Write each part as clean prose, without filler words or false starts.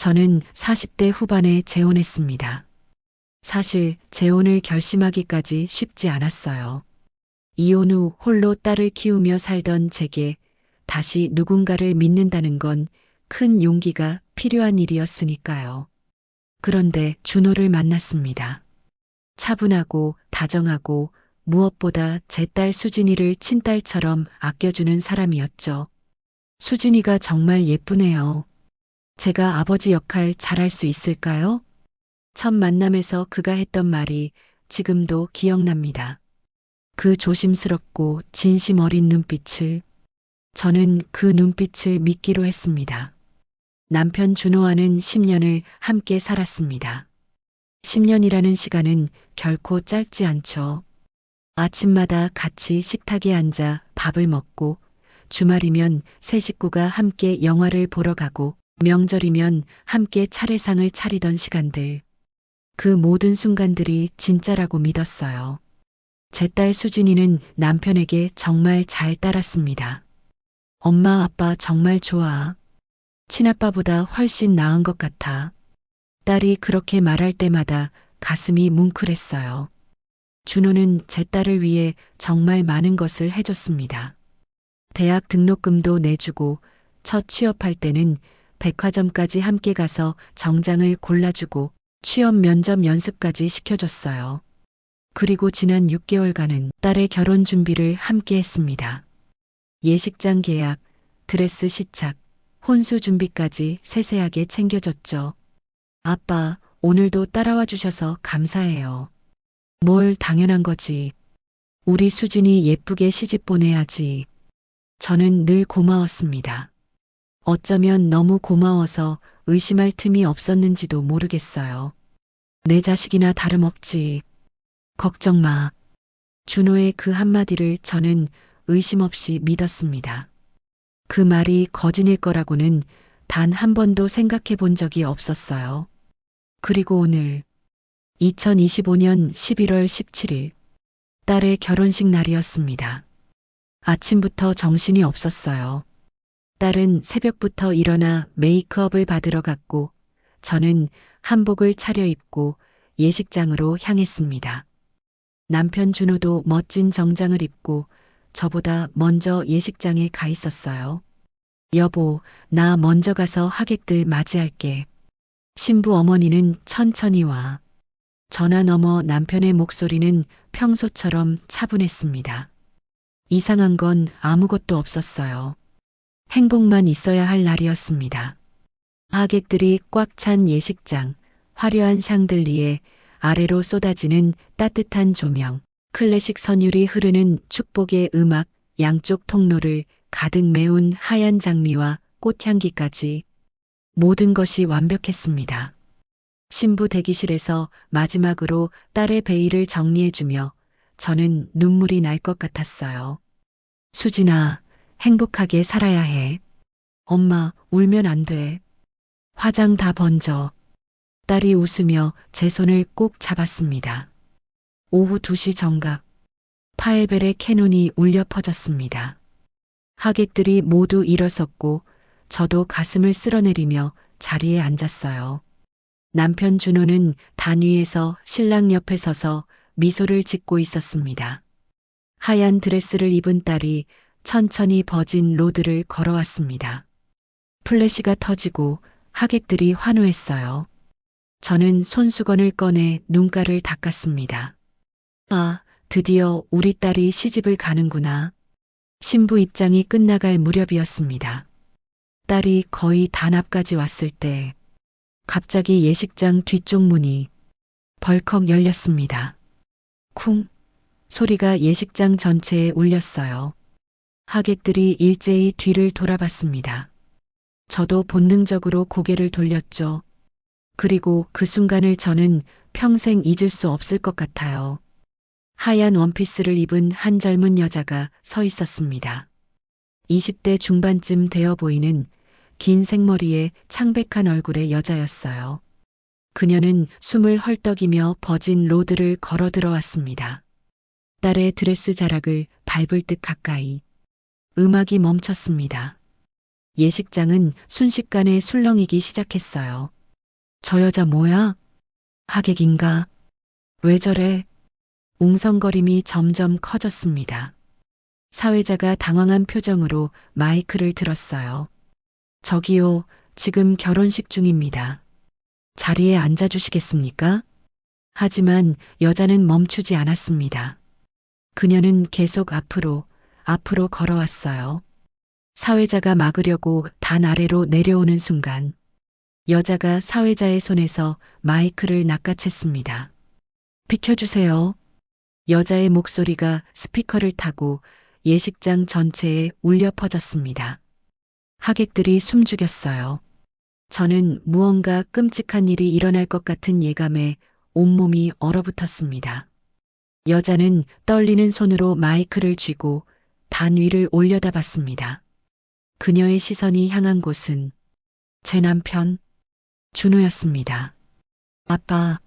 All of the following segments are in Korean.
저는 40대 후반에 재혼했습니다. 사실 재혼을 결심하기까지 쉽지 않았어요. 이혼 후 홀로 딸을 키우며 살던 제게 다시 누군가를 믿는다는 건 큰 용기가 필요한 일이었으니까요. 그런데 준호를 만났습니다. 차분하고 다정하고 무엇보다 제 딸 수진이를 친딸처럼 아껴주는 사람이었죠. 수진이가 정말 예쁘네요. 제가 아버지 역할 잘할 수 있을까요? 첫 만남에서 그가 했던 말이 지금도 기억납니다. 그 조심스럽고 진심 어린 눈빛을, 저는 그 눈빛을 믿기로 했습니다. 남편 준호와는 10년을 함께 살았습니다. 10년이라는 시간은 결코 짧지 않죠. 아침마다 같이 식탁에 앉아 밥을 먹고, 주말이면 세 식구가 함께 영화를 보러 가고, 명절이면 함께 차례상을 차리던 시간들. 그 모든 순간들이 진짜라고 믿었어요. 제 딸 수진이는 남편에게 정말 잘 따랐습니다. 엄마, 아빠 정말 좋아. 친아빠보다 훨씬 나은 것 같아. 딸이 그렇게 말할 때마다 가슴이 뭉클했어요. 준호는 제 딸을 위해 정말 많은 것을 해줬습니다. 대학 등록금도 내주고 첫 취업할 때는 백화점까지 함께 가서 정장을 골라주고 취업 면접 연습까지 시켜줬어요. 그리고 지난 6개월간은 딸의 결혼 준비를 함께 했습니다. 예식장 계약, 드레스 시착, 혼수 준비까지 세세하게 챙겨줬죠. 아빠, 오늘도 따라와 주셔서 감사해요. 뭘 당연한 거지. 우리 수진이 예쁘게 시집 보내야지. 저는 늘 고마웠습니다. 어쩌면 너무 고마워서 의심할 틈이 없었는지도 모르겠어요. 내 자식이나 다름없지. 걱정 마. 준호의 그 한마디를 저는 의심 없이 믿었습니다. 그 말이 거짓일 거라고는 단 한 번도 생각해 본 적이 없었어요. 그리고 오늘 2025년 11월 17일 딸의 결혼식 날이었습니다. 아침부터 정신이 없었어요. 딸은 새벽부터 일어나 메이크업을 받으러 갔고 저는 한복을 차려입고 예식장으로 향했습니다. 남편 준호도 멋진 정장을 입고 저보다 먼저 예식장에 가 있었어요. 여보, 나 먼저 가서 하객들 맞이할게. 신부 어머니는 천천히 와. 전화 너머 남편의 목소리는 평소처럼 차분했습니다. 이상한 건 아무것도 없었어요. 행복만 있어야 할 날이었습니다. 하객들이 꽉 찬 예식장, 화려한 샹들리에 아래로 쏟아지는 따뜻한 조명, 클래식 선율이 흐르는 축복의 음악, 양쪽 통로를 가득 메운 하얀 장미와 꽃향기까지 모든 것이 완벽했습니다. 신부 대기실에서 마지막으로 딸의 베일을 정리해주며 저는 눈물이 날 것 같았어요. 수진아, 행복하게 살아야 해. 엄마, 울면 안 돼. 화장 다 번져. 딸이 웃으며 제 손을 꼭 잡았습니다. 오후 2시 정각, 파엘벨의 캐논이 울려 퍼졌습니다. 하객들이 모두 일어섰고 저도 가슴을 쓸어내리며 자리에 앉았어요. 남편 준호는 단위에서 신랑 옆에 서서 미소를 짓고 있었습니다. 하얀 드레스를 입은 딸이 천천히 버진 로드를 걸어왔습니다. 플래시가 터지고 하객들이 환호했어요. 저는 손수건을 꺼내 눈가를 닦았습니다. 아, 드디어 우리 딸이 시집을 가는구나. 신부 입장이 끝나갈 무렵이었습니다. 딸이 거의 단앞까지 왔을 때 갑자기 예식장 뒤쪽 문이 벌컥 열렸습니다. 쿵 소리가 예식장 전체에 울렸어요. 하객들이 일제히 뒤를 돌아봤습니다. 저도 본능적으로 고개를 돌렸죠. 그리고 그 순간을 저는 평생 잊을 수 없을 것 같아요. 하얀 원피스를 입은 한 젊은 여자가 서 있었습니다. 20대 중반쯤 되어 보이는 긴 생머리에 창백한 얼굴의 여자였어요. 그녀는 숨을 헐떡이며 버진 로드를 걸어 들어왔습니다. 딸의 드레스 자락을 밟을 듯 가까이. 음악이 멈췄습니다. 예식장은 순식간에 술렁이기 시작했어요. 저 여자 뭐야? 하객인가? 왜 저래? 웅성거림이 점점 커졌습니다. 사회자가 당황한 표정으로 마이크를 들었어요. 저기요, 지금 결혼식 중입니다. 자리에 앉아주시겠습니까? 하지만 여자는 멈추지 않았습니다. 그녀는 계속 앞으로 걸어왔어요. 사회자가 막으려고 단 아래로 내려오는 순간 여자가 사회자의 손에서 마이크를 낚아챘습니다. 비켜주세요. 여자의 목소리가 스피커를 타고 예식장 전체에 울려 퍼졌습니다. 하객들이 숨죽였어요. 저는 무언가 끔찍한 일이 일어날 것 같은 예감에 온몸이 얼어붙었습니다. 여자는 떨리는 손으로 마이크를 쥐고 단 위를 올려다봤습니다. 그녀의 시선이 향한 곳은 제 남편, 준호였습니다. 아빠,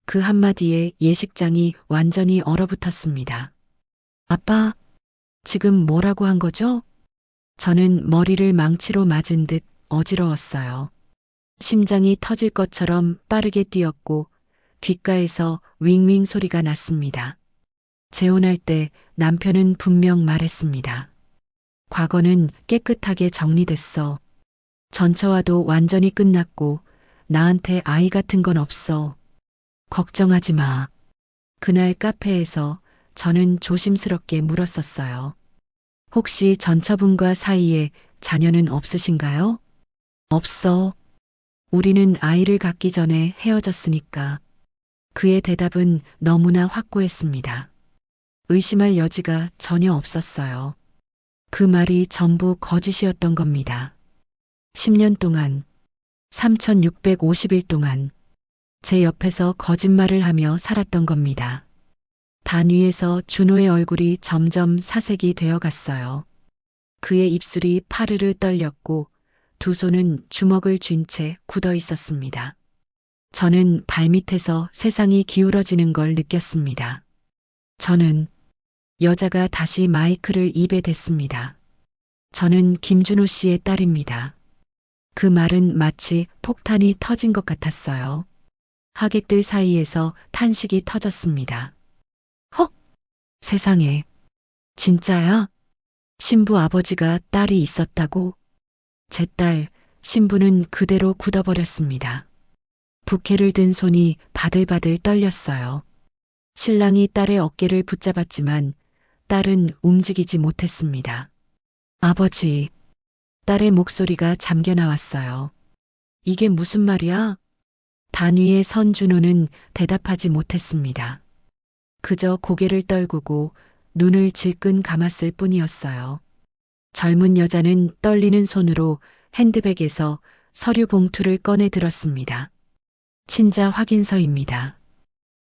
그 한마디에 예식장이 완전히 얼어붙었습니다. 아빠, 지금 뭐라고 한 거죠? 저는 머리를 망치로 맞은 듯 어지러웠어요. 심장이 터질 것처럼 빠르게 뛰었고 귓가에서 윙윙 소리가 났습니다. 재혼할 때 남편은 분명 말했습니다. 과거는 깨끗하게 정리됐어. 전처와도 완전히 끝났고 나한테 아이 같은 건 없어. 걱정하지 마. 그날 카페에서 저는 조심스럽게 물었었어요. 혹시 전처분과 사이에 자녀는 없으신가요? 없어. 우리는 아이를 갖기 전에 헤어졌으니까. 그의 대답은 너무나 확고했습니다. 의심할 여지가 전혀 없었어요. 그 말이 전부 거짓이었던 겁니다. 10년 동안, 3,650일 동안 제 옆에서 거짓말을 하며 살았던 겁니다. 단 위에서 준호의 얼굴이 점점 사색이 되어 갔어요. 그의 입술이 파르르 떨렸고 두 손은 주먹을 쥔 채 굳어 있었습니다. 저는 발밑에서 세상이 기울어지는 걸 느꼈습니다. 저는 여자가 다시 마이크를 입에 댔습니다. 저는 김준호 씨의 딸입니다. 그 말은 마치 폭탄이 터진 것 같았어요. 하객들 사이에서 탄식이 터졌습니다. 헉! 세상에. 진짜야? 신부 아버지가 딸이 있었다고? 제 딸, 신부는 그대로 굳어버렸습니다. 부케를 든 손이 바들바들 떨렸어요. 신랑이 딸의 어깨를 붙잡았지만 딸은 움직이지 못했습니다. 아버지, 딸의 목소리가 잠겨 나왔어요. 이게 무슨 말이야? 단 위에 선 준호는 대답하지 못했습니다. 그저 고개를 떨구고 눈을 질끈 감았을 뿐이었어요. 젊은 여자는 떨리는 손으로 핸드백에서 서류 봉투를 꺼내 들었습니다. 친자 확인서입니다.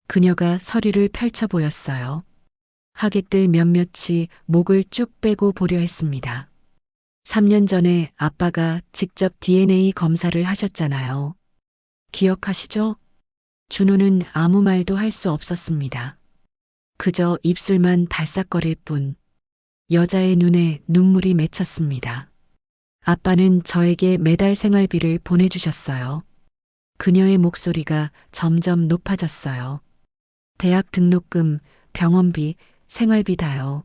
그녀가 서류를 펼쳐 보였어요. 하객들 몇몇이 목을 쭉 빼고 보려 했습니다. 3년 전에 아빠가 직접 DNA 검사를 하셨잖아요. 기억하시죠? 준호는 아무 말도 할 수 없었습니다. 그저 입술만 달싹거릴 뿐 여자의 눈에 눈물이 맺혔습니다. 아빠는 저에게 매달 생활비를 보내주셨어요. 그녀의 목소리가 점점 높아졌어요. 대학 등록금, 병원비, 생활비 다요.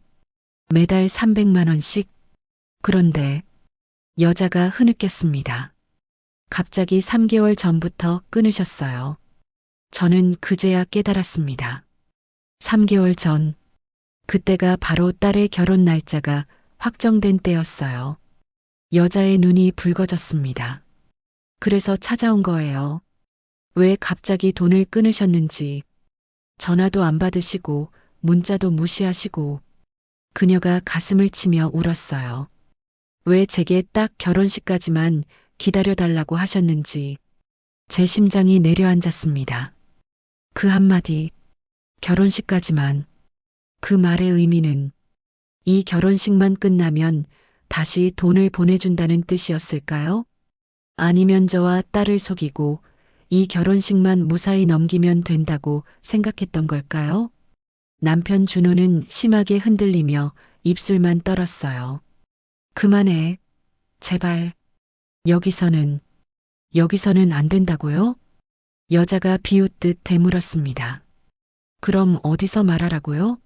매달 300만 원씩. 그런데 여자가 흐느꼈습니다. 갑자기 3개월 전부터 끊으셨어요. 저는 그제야 깨달았습니다. 3개월 전, 그때가 바로 딸의 결혼 날짜가 확정된 때였어요. 여자의 눈이 붉어졌습니다. 그래서 찾아온 거예요. 왜 갑자기 돈을 끊으셨는지. 전화도 안 받으시고 문자도 무시하시고. 그녀가 가슴을 치며 울었어요. 왜 제게 딱 결혼식까지만 기다려달라고 하셨는지. 제 심장이 내려앉았습니다. 그 한마디, 결혼식까지만. 그 말의 의미는 이 결혼식만 끝나면 다시 돈을 보내준다는 뜻이었을까요? 아니면 저와 딸을 속이고 이 결혼식만 무사히 넘기면 된다고 생각했던 걸까요? 남편 준호는 심하게 흔들리며 입술만 떨었어요. 그만해. 제발. 여기서는 안 된다고요? 여자가 비웃듯 되물었습니다. 그럼 어디서 말하라고요?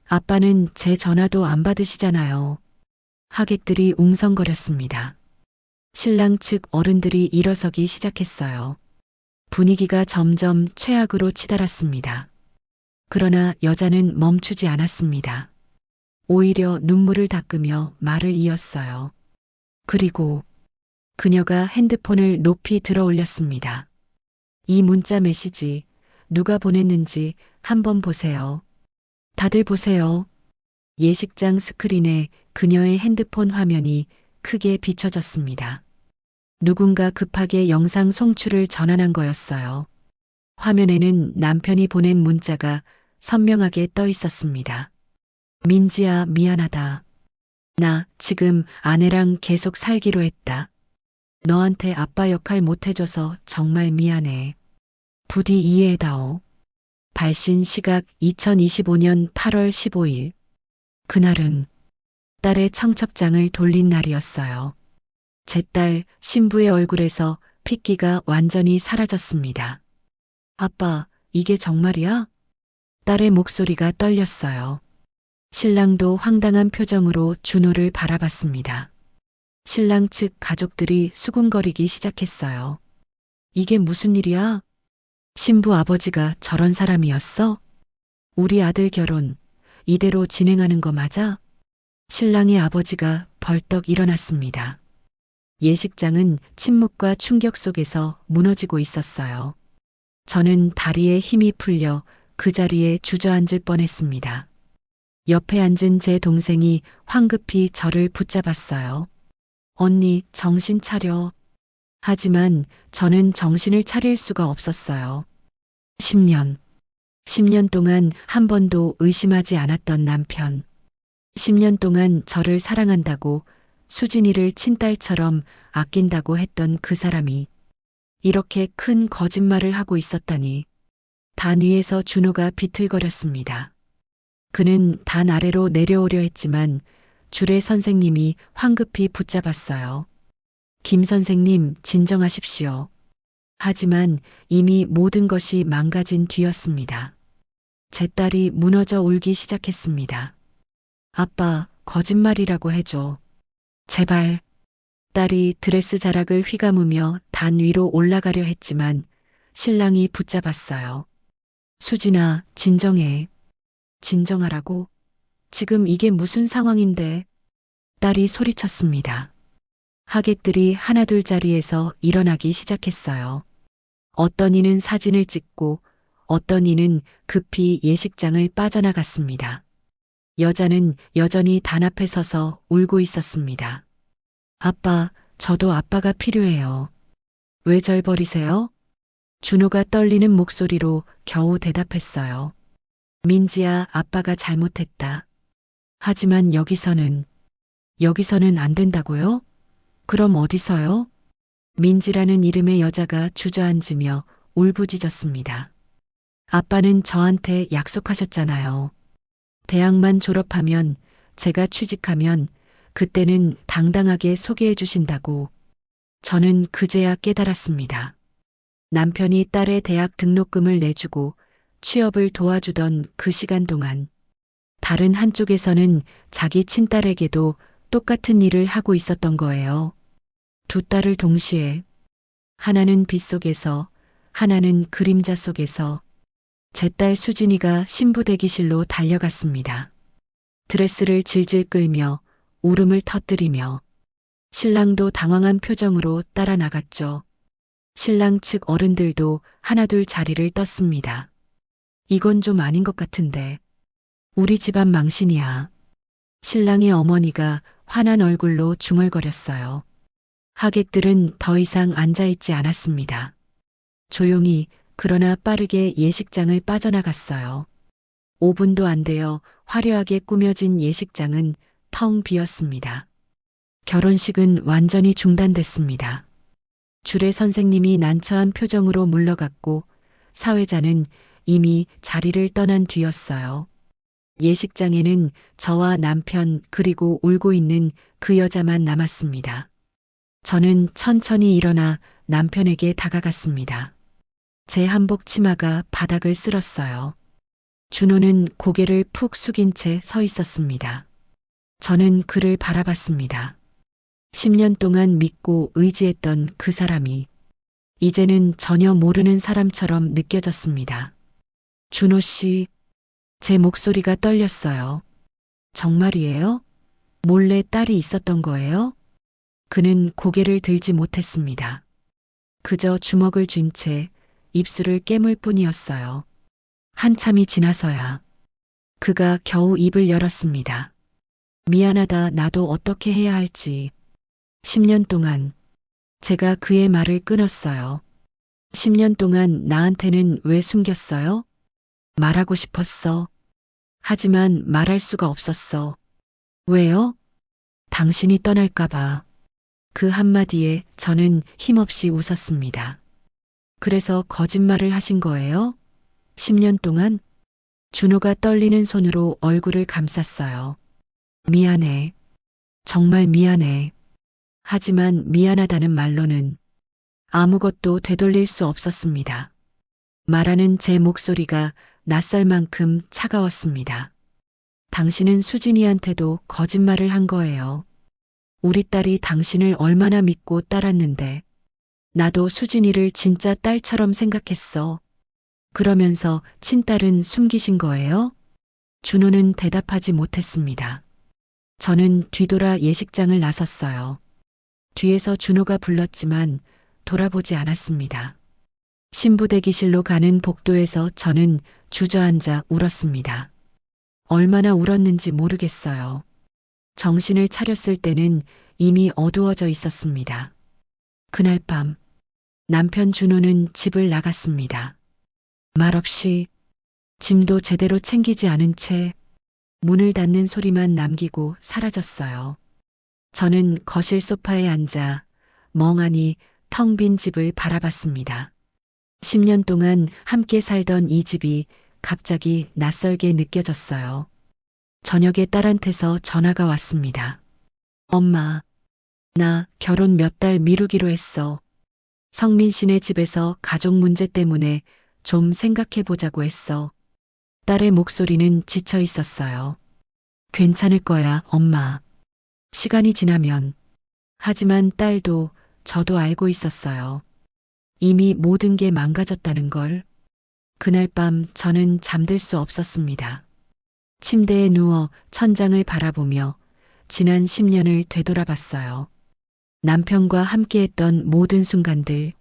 아빠는 제 전화도 안 받으시잖아요. 하객들이 웅성거렸습니다. 신랑 측 어른들이 일어서기 시작했어요. 분위기가 점점 최악으로 치달았습니다. 그러나 여자는 멈추지 않았습니다. 오히려 눈물을 닦으며 말을 이었어요. 그리고 그녀가 핸드폰을 높이 들어 올렸습니다. 이 문자 메시지 누가 보냈는지 한번 보세요. 다들 보세요. 예식장 스크린에 그녀의 핸드폰 화면이 크게 비춰졌습니다. 누군가 급하게 영상 송출을 전환한 거였어요. 화면에는 남편이 보낸 문자가 선명하게 떠 있었습니다. 민지야, 미안하다. 나 지금 아내랑 계속 살기로 했다. 너한테 아빠 역할 못 해줘서 정말 미안해. 부디 이해해다오. 발신 시각 2025년 8월 15일. 그날은 딸의 청첩장을 돌린 날이었어요. 제 딸 신부의 얼굴에서 핏기가 완전히 사라졌습니다. 아빠, 이게 정말이야? 딸의 목소리가 떨렸어요. 신랑도 황당한 표정으로 준호를 바라봤습니다. 신랑 측 가족들이 수군거리기 시작했어요. 이게 무슨 일이야? 신부 아버지가 저런 사람이었어? 우리 아들 결혼 이대로 진행하는 거 맞아? 신랑의 아버지가 벌떡 일어났습니다. 예식장은 침묵과 충격 속에서 무너지고 있었어요. 저는 다리에 힘이 풀려 그 자리에 주저앉을 뻔했습니다. 옆에 앉은 제 동생이 황급히 저를 붙잡았어요. 언니, 정신 차려. 하지만 저는 정신을 차릴 수가 없었어요. 10년 동안 한 번도 의심하지 않았던 남편. 10년 동안 저를 사랑한다고 수진이를 친딸처럼 아낀다고 했던 그 사람이 이렇게 큰 거짓말을 하고 있었다니. 단 위에서 준호가 비틀거렸습니다. 그는 단 아래로 내려오려 했지만 주례 선생님이 황급히 붙잡았어요. 김 선생님, 진정하십시오. 하지만 이미 모든 것이 망가진 뒤였습니다. 제 딸이 무너져 울기 시작했습니다. 아빠, 거짓말이라고 해줘. 제발. 딸이 드레스 자락을 휘감으며 단 위로 올라가려 했지만 신랑이 붙잡았어요. 수진아, 진정해. 진정하라고? 지금 이게 무슨 상황인데? 딸이 소리쳤습니다. 하객들이 하나둘 자리에서 일어나기 시작했어요. 어떤 이는 사진을 찍고 어떤 이는 급히 예식장을 빠져나갔습니다. 여자는 여전히 단 앞에 서서 울고 있었습니다. 아빠, 저도 아빠가 필요해요. 왜 절 버리세요? 준호가 떨리는 목소리로 겨우 대답했어요. 민지야, 아빠가 잘못했다. 하지만 여기서는 안 된다고요? 그럼 어디서요? 민지라는 이름의 여자가 주저앉으며 울부짖었습니다. 아빠는 저한테 약속하셨잖아요. 대학만 졸업하면, 제가 취직하면 그때는 당당하게 소개해 주신다고. 저는 그제야 깨달았습니다. 남편이 딸의 대학 등록금을 내주고 취업을 도와주던 그 시간 동안 다른 한쪽에서는 자기 친딸에게도 똑같은 일을 하고 있었던 거예요. 두 딸을 동시에, 하나는 빛 속에서, 하나는 그림자 속에서. 제 딸 수진이가 신부 대기실로 달려갔습니다. 드레스를 질질 끌며 울음을 터뜨리며 신랑도 당황한 표정으로 따라 나갔죠. 신랑 측 어른들도 하나둘 자리를 떴습니다. 이건 좀 아닌 것 같은데. 우리 집안 망신이야. 신랑의 어머니가 화난 얼굴로 중얼거렸어요. 하객들은 더 이상 앉아있지 않았습니다. 조용히 그러나 빠르게 예식장을 빠져나갔어요. 5분도 안 되어 화려하게 꾸며진 예식장은 텅 비었습니다. 결혼식은 완전히 중단됐습니다. 주례 선생님이 난처한 표정으로 물러갔고 사회자는 이미 자리를 떠난 뒤였어요. 예식장에는 저와 남편 그리고 울고 있는 그 여자만 남았습니다. 저는 천천히 일어나 남편에게 다가갔습니다. 제 한복 치마가 바닥을 쓸었어요. 준호는 고개를 푹 숙인 채 서 있었습니다. 저는 그를 바라봤습니다. 10년 동안 믿고 의지했던 그 사람이 이제는 전혀 모르는 사람처럼 느껴졌습니다. 준호 씨, 제 목소리가 떨렸어요. 정말이에요? 몰래 딸이 있었던 거예요? 그는 고개를 들지 못했습니다. 그저 주먹을 쥔 채 입술을 깨물 뿐이었어요. 한참이 지나서야 그가 겨우 입을 열었습니다. 미안하다, 나도 어떻게 해야 할지. 10년 동안 제가 그의 말을 끊었어요. 10년 동안 나한테는 왜 숨겼어요? 말하고 싶었어. 하지만 말할 수가 없었어. 왜요? 당신이 떠날까봐. 그 한마디에 저는 힘없이 웃었습니다. 그래서 거짓말을 하신 거예요? 10년 동안? 준호가 떨리는 손으로 얼굴을 감쌌어요. 미안해. 정말 미안해. 하지만 미안하다는 말로는 아무것도 되돌릴 수 없었습니다. 말하는 제 목소리가 낯설 만큼 차가웠습니다. 당신은 수진이한테도 거짓말을 한 거예요. 우리 딸이 당신을 얼마나 믿고 따랐는데 나도 수진이를 진짜 딸처럼 생각했어. 그러면서 친딸은 숨기신 거예요? 준호는 대답하지 못했습니다. 저는 뒤돌아 예식장을 나섰어요. 뒤에서 준호가 불렀지만 돌아보지 않았습니다. 신부 대기실로 가는 복도에서 저는 주저앉아 울었습니다. 얼마나 울었는지 모르겠어요. 정신을 차렸을 때는 이미 어두워져 있었습니다. 그날 밤 남편 준호는 집을 나갔습니다. 말없이 짐도 제대로 챙기지 않은 채 문을 닫는 소리만 남기고 사라졌어요. 저는 거실 소파에 앉아 멍하니 텅 빈 집을 바라봤습니다. 10년 동안 함께 살던 이 집이 갑자기 낯설게 느껴졌어요. 저녁에 딸한테서 전화가 왔습니다. 엄마, 나 결혼 몇 달 미루기로 했어. 성민 씨네 집에서 가족 문제 때문에 좀 생각해 보자고 했어. 딸의 목소리는 지쳐 있었어요. 괜찮을 거야, 엄마. 시간이 지나면. 하지만 딸도 저도 알고 있었어요. 이미 모든 게 망가졌다는 걸. 그날 밤 저는 잠들 수 없었습니다. 침대에 누워 천장을 바라보며 지난 10년을 되돌아봤어요. 남편과 함께했던 모든 순간들,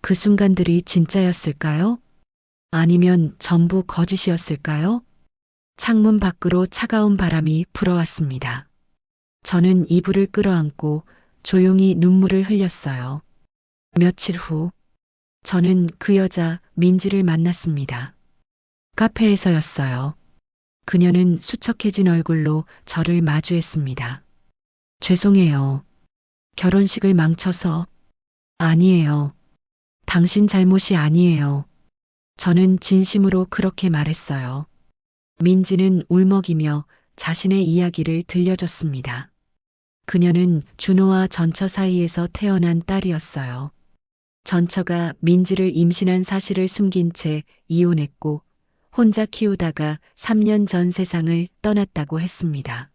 그 순간들이 진짜였을까요? 아니면 전부 거짓이었을까요? 창문 밖으로 차가운 바람이 불어왔습니다. 저는 이불을 끌어안고 조용히 눈물을 흘렸어요. 며칠 후, 저는 그 여자 민지를 만났습니다. 카페에서였어요. 그녀는 수척해진 얼굴로 저를 마주했습니다. 죄송해요. 결혼식을 망쳐서. 아니에요. 당신 잘못이 아니에요. 저는 진심으로 그렇게 말했어요. 민지는 울먹이며 자신의 이야기를 들려줬습니다. 그녀는 준호와 전처 사이에서 태어난 딸이었어요. 전처가 민지를 임신한 사실을 숨긴 채 이혼했고 혼자 키우다가 3년 전 세상을 떠났다고 했습니다.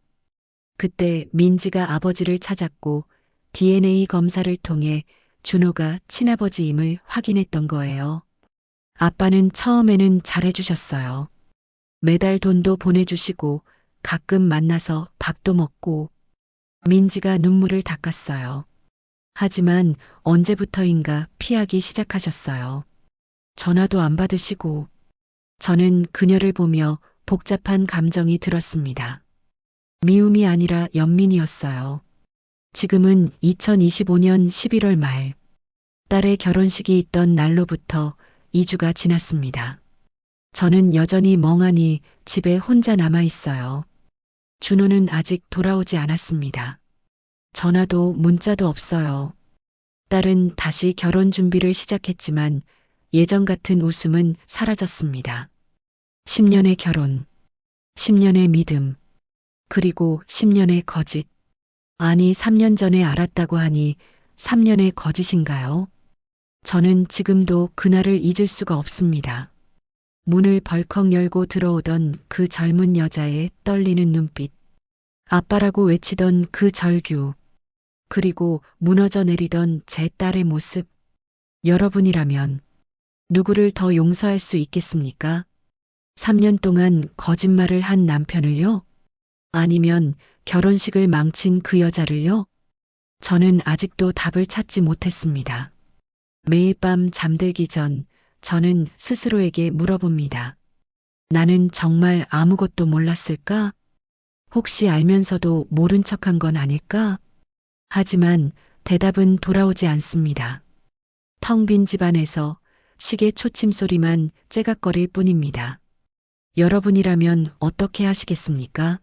그때 민지가 아버지를 찾았고 DNA 검사를 통해 준호가 친아버지임을 확인했던 거예요. 아빠는 처음에는 잘해주셨어요. 매달 돈도 보내주시고 가끔 만나서 밥도 먹고. 민지가 눈물을 닦았어요. 하지만 언제부터인가 피하기 시작하셨어요. 전화도 안 받으시고. 저는 그녀를 보며 복잡한 감정이 들었습니다. 미움이 아니라 연민이었어요. 지금은 2025년 11월 말, 딸의 결혼식이 있던 날로부터 2주가 지났습니다. 저는 여전히 멍하니 집에 혼자 남아 있어요. 준호는 아직 돌아오지 않았습니다. 전화도 문자도 없어요. 딸은 다시 결혼 준비를 시작했지만 예전 같은 웃음은 사라졌습니다. 10년의 결혼, 10년의 믿음, 그리고 10년의 거짓. 아니 3년 전에 알았다고 하니 3년의 거짓인가요? 저는 지금도 그날을 잊을 수가 없습니다. 문을 벌컥 열고 들어오던 그 젊은 여자의 떨리는 눈빛, 아빠라고 외치던 그 절규, 그리고 무너져 내리던 제 딸의 모습. 여러분이라면 누구를 더 용서할 수 있겠습니까? 3년 동안 거짓말을 한 남편을요? 아니면 결혼식을 망친 그 여자를요? 저는 아직도 답을 찾지 못했습니다. 매일 밤 잠들기 전 저는 스스로에게 물어봅니다. 나는 정말 아무것도 몰랐을까? 혹시 알면서도 모른 척한 건 아닐까? 하지만 대답은 돌아오지 않습니다. 텅 빈 집안에서 시계 초침 소리만 째각거릴 뿐입니다. 여러분이라면 어떻게 하시겠습니까?